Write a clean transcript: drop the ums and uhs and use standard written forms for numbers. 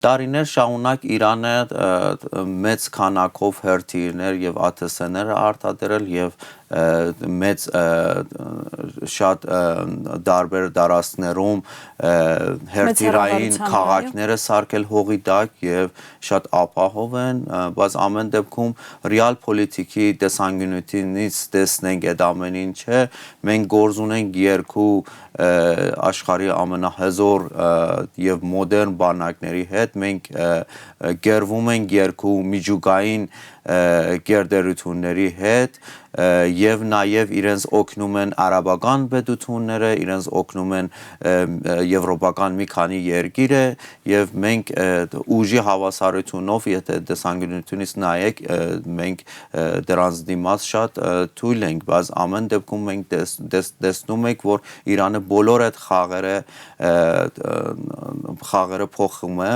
Տարիներ շարունակ Իրանը մեծ քանակով հրթիռներ եւ ԱԹՍ-ներ արտադրել եւ մեծ շատ դարբեր դարաշներում հերթիրային քաղաքները սարքել հողի տակ եւ շատ ապահով են, բայց ամեն դեպքում ռեալ պոլիտիկի տեսանկյունից տեսնենք այդ ամեն ինչը, մենք գործ ունենք երկու աշխարհի ամենահզոր եւ մոդեռն բանակների հետ, մենք գերվում ենք երկու միջուկային գերդերությունների հետ եւ նաեւ իրենց օգնում են արաբական պետությունները, իրենց օգնում են եվրոպական մի քանի երկիրը եւ մենք ուժի հավասարությունով եթե տեսանկյունությունից նայեք մենք դրանց դիմաց շատ թույլ ենք, բայց ամեն դեպքում մենք տեսնում ենք, որ Իրանը բոլոր այդ խաղերը փոխում է